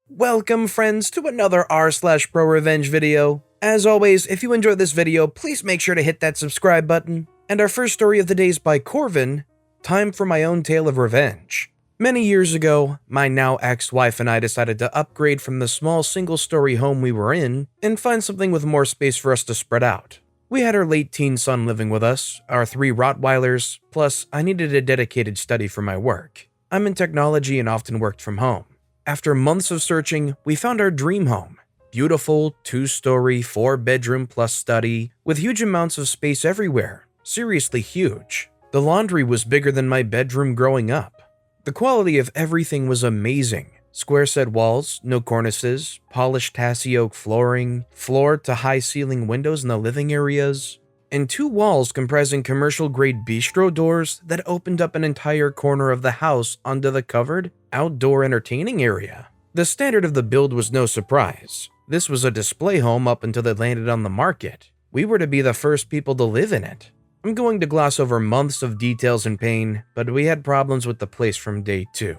Welcome friends to another r/prorevenge video. As always, if you enjoyed this video, please make sure to hit that subscribe button. And our first story of the day is by Corvin, Time for My Own Tale of Revenge. Many years ago, my now ex-wife and I decided to upgrade from the small single-story home we were in and find something with more space for us to spread out. We had our late-teen son living with us, our 3 Rottweilers, plus I needed a dedicated study for my work. I'm in technology and often worked from home. After months of searching, we found our dream home. Beautiful, 2-story, 4-bedroom plus study, with huge amounts of space everywhere. Seriously huge. The laundry was bigger than my bedroom growing up. The quality of everything was amazing. Square set walls, no cornices, polished Tassie oak flooring, floor to high ceiling windows in the living areas, and 2 walls comprising commercial-grade bistro doors that opened up an entire corner of the house onto the covered, outdoor entertaining area. The standard of the build was no surprise. This was a display home up until it landed on the market. We were to be the first people to live in it. I'm going to gloss over months of details and pain, but we had problems with the place from day 2.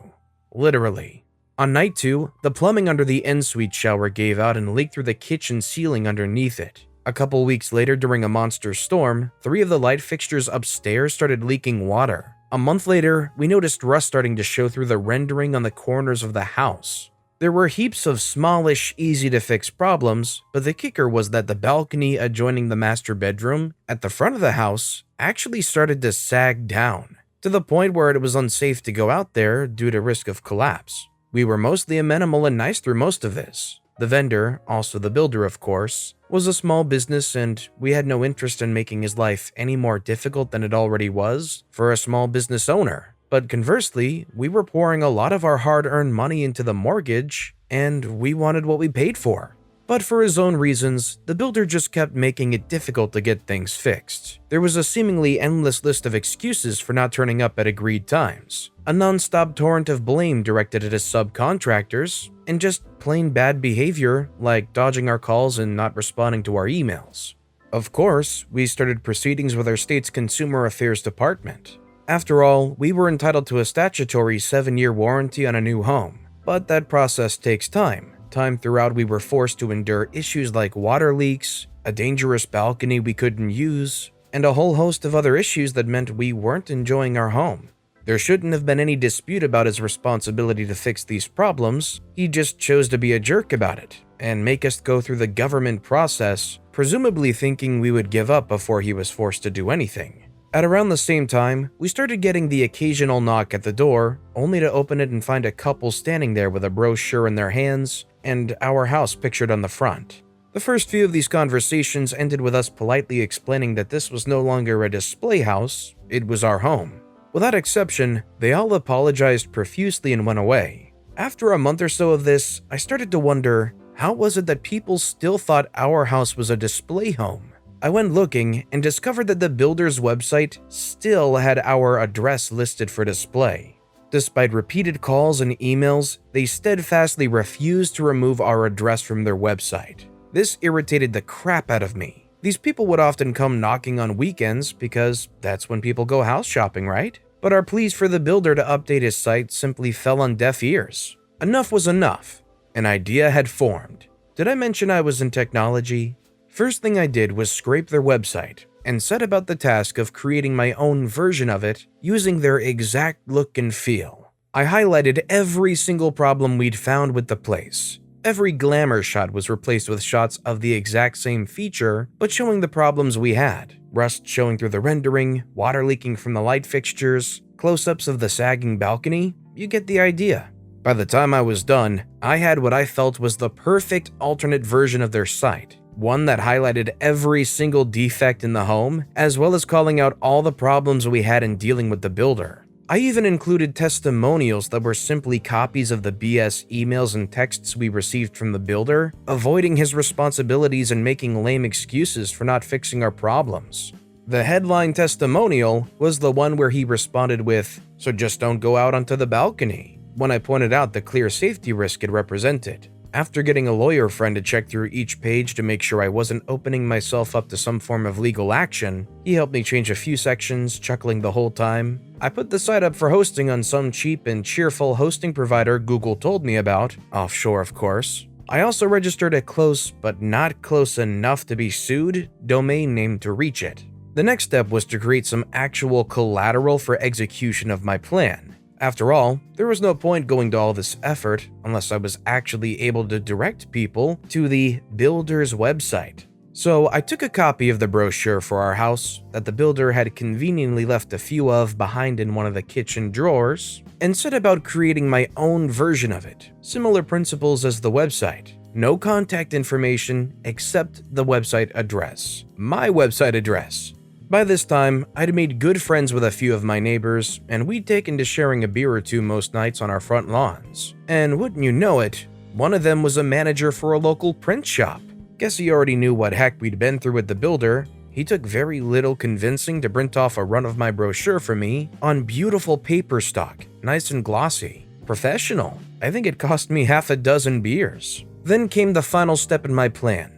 Literally. On night 2, the plumbing under the ensuite shower gave out and leaked through the kitchen ceiling underneath it. A couple weeks later, during a monster storm, 3 of the light fixtures upstairs started leaking water. A month later, we noticed rust starting to show through the rendering on the corners of the house. There were heaps of smallish, easy-to-fix problems, but the kicker was that the balcony adjoining the master bedroom at the front of the house actually started to sag down, to the point where it was unsafe to go out there due to risk of collapse. We were mostly amenable and nice through most of this. The vendor, also the builder of course, was a small business and we had no interest in making his life any more difficult than it already was for a small business owner. But conversely, we were pouring a lot of our hard-earned money into the mortgage and we wanted what we paid for. But for his own reasons, the builder just kept making it difficult to get things fixed. There was a seemingly endless list of excuses for not turning up at agreed times, a non-stop torrent of blame directed at his subcontractors, and just plain bad behavior like dodging our calls and not responding to our emails. Of course, we started proceedings with our state's Consumer Affairs Department. After all, we were entitled to a statutory 7-year warranty on a new home, but that process takes time. Time throughout, we were forced to endure issues like water leaks, a dangerous balcony we couldn't use, and a whole host of other issues that meant we weren't enjoying our home. There shouldn't have been any dispute about his responsibility to fix these problems. He just chose to be a jerk about it and make us go through the government process, presumably thinking we would give up before he was forced to do anything. At around the same time, we started getting the occasional knock at the door, only to open it and find a couple standing there with a brochure in their hands and our house pictured on the front. The first few of these conversations ended with us politely explaining that this was no longer a display house, it was our home. Without exception, they all apologized profusely and went away. After a month or so of this, I started to wonder, how was it that people still thought our house was a display home? I went looking and discovered that the builder's website still had our address listed for display. Despite repeated calls and emails, they steadfastly refused to remove our address from their website. This irritated the crap out of me. These people would often come knocking on weekends because that's when people go house shopping, right? But our pleas for the builder to update his site simply fell on deaf ears. Enough was enough. An idea had formed. Did I mention I was in technology? First thing I did was scrape their website and set about the task of creating my own version of it using their exact look and feel. I highlighted every single problem we'd found with the place. Every glamour shot was replaced with shots of the exact same feature, but showing the problems we had. Rust showing through the rendering, water leaking from the light fixtures, close-ups of the sagging balcony. You get the idea. By the time I was done, I had what I felt was the perfect alternate version of their site. One that highlighted every single defect in the home, as well as calling out all the problems we had in dealing with the builder. I even included testimonials that were simply copies of the BS emails and texts we received from the builder, avoiding his responsibilities and making lame excuses for not fixing our problems. The headline testimonial was the one where he responded with, "So just don't go out onto the balcony," when I pointed out the clear safety risk it represented. After getting a lawyer friend to check through each page to make sure I wasn't opening myself up to some form of legal action, he helped me change a few sections, chuckling the whole time. I put the site up for hosting on some cheap and cheerful hosting provider Google told me about, offshore of course. I also registered a close, but not close enough to be sued, domain name to reach it. The next step was to create some actual collateral for execution of my plan. After all, there was no point going to all this effort unless I was actually able to direct people to the builder's website. So I took a copy of the brochure for our house that the builder had conveniently left a few of behind in one of the kitchen drawers and set about creating my own version of it. Similar principles as the website. No contact information except the website address. My website address. By this time, I'd made good friends with a few of my neighbors, and we'd taken to sharing a beer or two most nights on our front lawns. And wouldn't you know it, one of them was a manager for a local print shop. Guess he already knew what heck we'd been through with the builder. He took very little convincing to print off a run of my brochure for me on beautiful paper stock, nice and glossy. Professional. I think it cost me half a dozen beers. Then came the final step in my plan.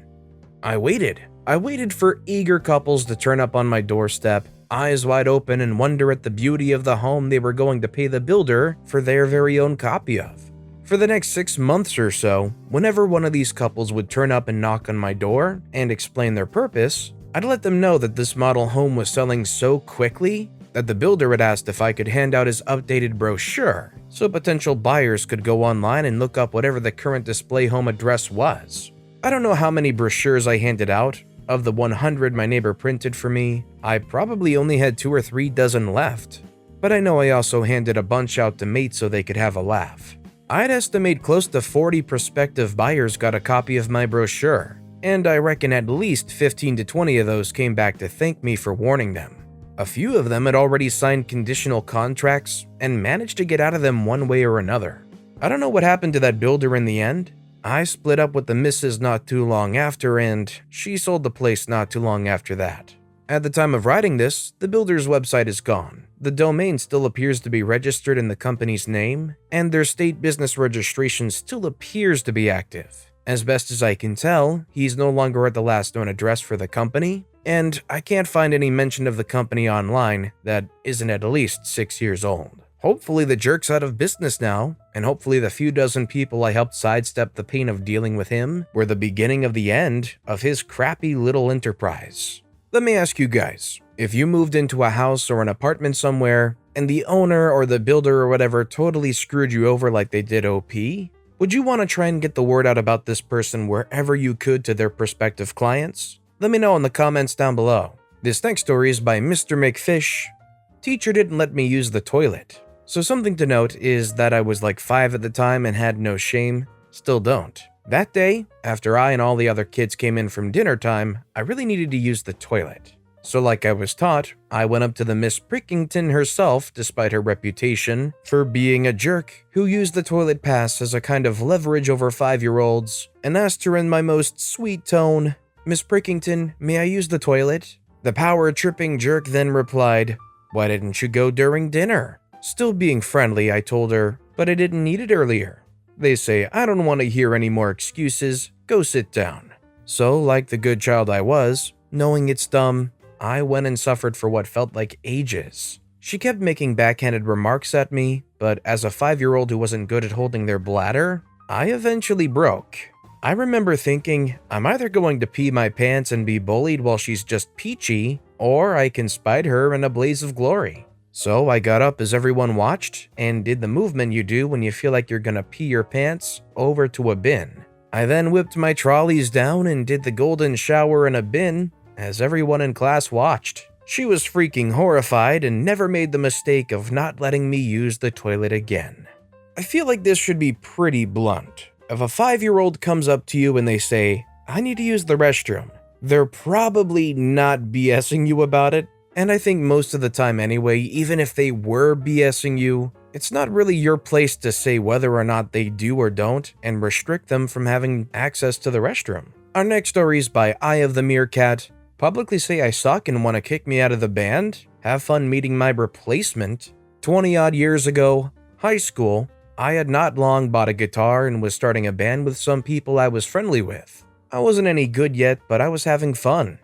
I waited for eager couples to turn up on my doorstep, eyes wide open and wonder at the beauty of the home they were going to pay the builder for their very own copy of. For the next 6 months or so, whenever one of these couples would turn up and knock on my door and explain their purpose, I'd let them know that this model home was selling so quickly that the builder had asked if I could hand out his updated brochure so potential buyers could go online and look up whatever the current display home address was. I don't know how many brochures I handed out. Of the 100 my neighbor printed for me, I probably only had 2 or 3 dozen left. But I know I also handed a bunch out to mates so they could have a laugh. I'd estimate close to 40 prospective buyers got a copy of my brochure, and I reckon at least 15 to 20 of those came back to thank me for warning them. A few of them had already signed conditional contracts and managed to get out of them one way or another. I don't know what happened to that builder in the end. I split up with the missus not too long after, and she sold the place not too long after that. At the time of writing this, the builder's website is gone. The domain still appears to be registered in the company's name, and their state business registration still appears to be active. As best as I can tell, he's no longer at the last known address for the company, and I can't find any mention of the company online that isn't at least 6 years old. Hopefully the jerk's out of business now, and hopefully the few dozen people I helped sidestep the pain of dealing with him were the beginning of the end of his crappy little enterprise. Let me ask you guys, if you moved into a house or an apartment somewhere, and the owner or the builder or whatever totally screwed you over like they did OP, would you want to try and get the word out about this person wherever you could to their prospective clients? Let me know in the comments down below. This next story is by Mr. McFish. Teacher didn't let me use the toilet. So something to note is that I was like 5 at the time and had no shame. Still don't. That day, after I and all the other kids came in from dinner time, I really needed to use the toilet. So like I was taught, I went up to the Miss Prickington herself, despite her reputation for being a jerk, who used the toilet pass as a kind of leverage over 5-year-olds, and asked her in my most sweet tone, "Miss Prickington, may I use the toilet?" The power-tripping jerk then replied, "Why didn't you go during dinner?" Still being friendly, I told her, "But I didn't need it earlier." They say, "I don't want to hear any more excuses, go sit down." So, like the good child I was, knowing it's dumb, I went and suffered for what felt like ages. She kept making backhanded remarks at me, but as a 5-year-old who wasn't good at holding their bladder, I eventually broke. I remember thinking, I'm either going to pee my pants and be bullied while she's just peachy, or I can spite her in a blaze of glory. So I got up as everyone watched and did the movement you do when you feel like you're gonna pee your pants over to a bin. I then whipped my trolleys down and did the golden shower in a bin as everyone in class watched. She was freaking horrified and never made the mistake of not letting me use the toilet again. I feel like this should be pretty blunt. If a 5-year-old comes up to you and they say, "I need to use the restroom," they're probably not BSing you about it. And I think most of the time anyway, even if they were BSing you, it's not really your place to say whether or not they do or don't and restrict them from having access to the restroom. Our next story is by Eye of the Meerkat. Publicly say I suck and want to kick me out of the band? Have fun meeting my replacement. 20 odd years ago, high school, I had not long bought a guitar and was starting a band with some people I was friendly with. I wasn't any good yet, but I was having fun.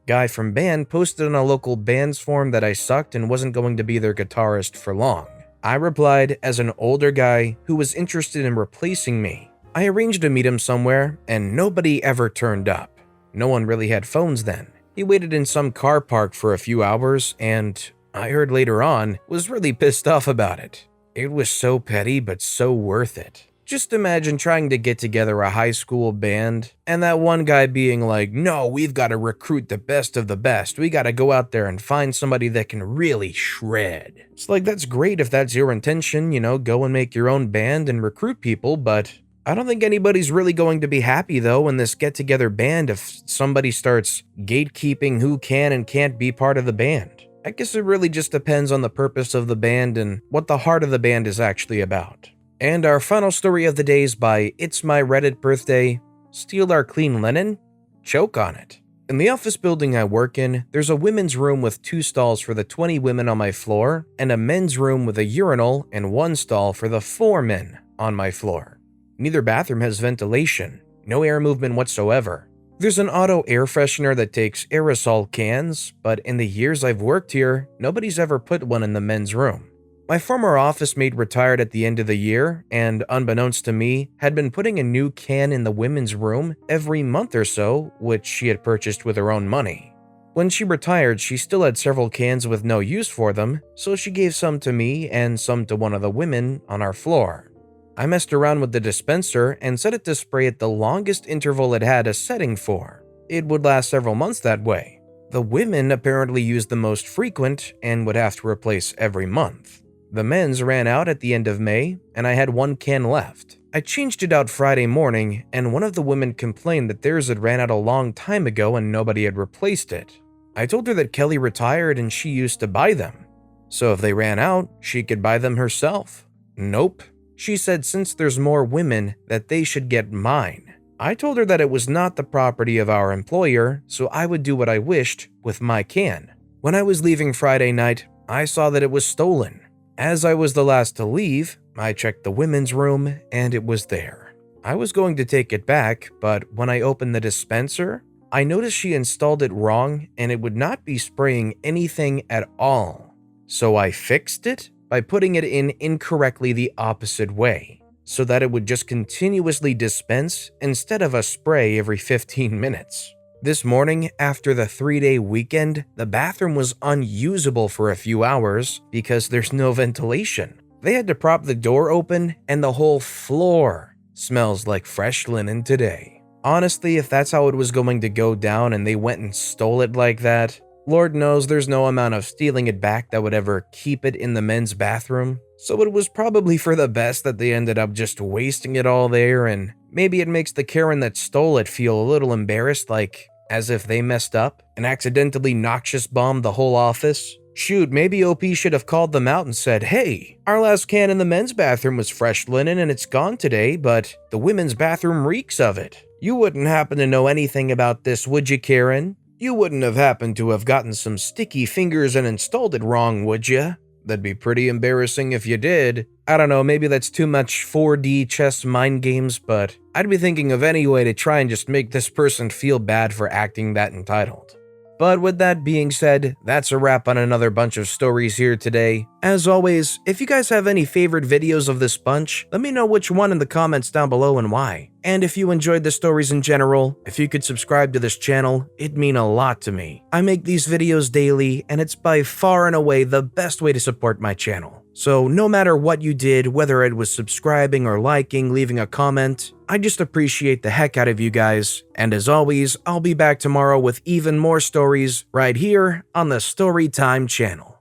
Guy from band posted on a local bands forum that I sucked and wasn't going to be their guitarist for long. I replied as an older guy who was interested in replacing me. I arranged to meet him somewhere, and nobody ever turned up. No one really had phones then. He waited in some car park for a few hours, and I heard later on, was really pissed off about it. It was so petty, but so worth it. Just imagine trying to get together a high school band, and that one guy being like, no, we've got to recruit the best of the best. We got to go out there and find somebody that can really shred. It's like, that's great if that's your intention, go and make your own band and recruit people, but I don't think anybody's really going to be happy, though, in this get-together band if somebody starts gatekeeping who can and can't be part of the band. I guess it really just depends on the purpose of the band and what the heart of the band is actually about. And our final story of the day is by It's My Reddit Birthday. Steal our clean linen? Choke on it. In the office building I work in, there's a women's room with 2 stalls for the 20 women on my floor, and a men's room with a urinal and 1 stall for the 4 men on my floor. Neither bathroom has ventilation, no air movement whatsoever. There's an auto air freshener that takes aerosol cans, but in the years I've worked here, nobody's ever put one in the men's room. My former office mate retired at the end of the year, and unbeknownst to me, had been putting a new can in the women's room every month or so, which she had purchased with her own money. When she retired, she still had several cans with no use for them, so she gave some to me and some to one of the women on our floor. I messed around with the dispenser and set it to spray at the longest interval it had a setting for. It would last several months that way. The women apparently used the most frequent and would have to replace every month. The men's ran out at the end of May, and I had 1 can left. I changed it out Friday morning, and one of the women complained that theirs had ran out a long time ago and nobody had replaced it. I told her that Kelly retired and she used to buy them. So if they ran out, she could buy them herself. Nope. She said since there's more women, that they should get mine. I told her that it was not the property of our employer, so I would do what I wished with my can. When I was leaving Friday night, I saw that it was stolen. As I was the last to leave, I checked the women's room and it was there. I was going to take it back, but when I opened the dispenser, I noticed she installed it wrong and it would not be spraying anything at all. So I fixed it by putting it in incorrectly the opposite way, so that it would just continuously dispense instead of a spray every 15 minutes. This morning, after the 3-day weekend, the bathroom was unusable for a few hours because there's no ventilation. They had to prop the door open and the whole floor smells like fresh linen today. Honestly, if that's how it was going to go down and they went and stole it like that, Lord knows there's no amount of stealing it back that would ever keep it in the men's bathroom. So it was probably for the best that they ended up just wasting it all there, and maybe it makes the Karen that stole it feel a little embarrassed, like as if they messed up and accidentally noxious bombed the whole office. Shoot, maybe OP should have called them out and said, hey, our last can in the men's bathroom was fresh linen and it's gone today, but the women's bathroom reeks of it. You wouldn't happen to know anything about this, would you, Karen? You wouldn't have happened to have gotten some sticky fingers and installed it wrong, would you? That'd be pretty embarrassing if you did. I don't know, maybe that's too much 4D chess mind games, but I'd be thinking of any way to try and just make this person feel bad for acting that entitled. But with that being said, that's a wrap on another bunch of stories here today. As always, if you guys have any favorite videos of this bunch, let me know which one in the comments down below and why. And if you enjoyed the stories in general, if you could subscribe to this channel, it'd mean a lot to me. I make these videos daily, and it's by far and away the best way to support my channel. So no matter what you did, whether it was subscribing or liking, leaving a comment, I just appreciate the heck out of you guys. And as always, I'll be back tomorrow with even more stories right here on the Storytime channel.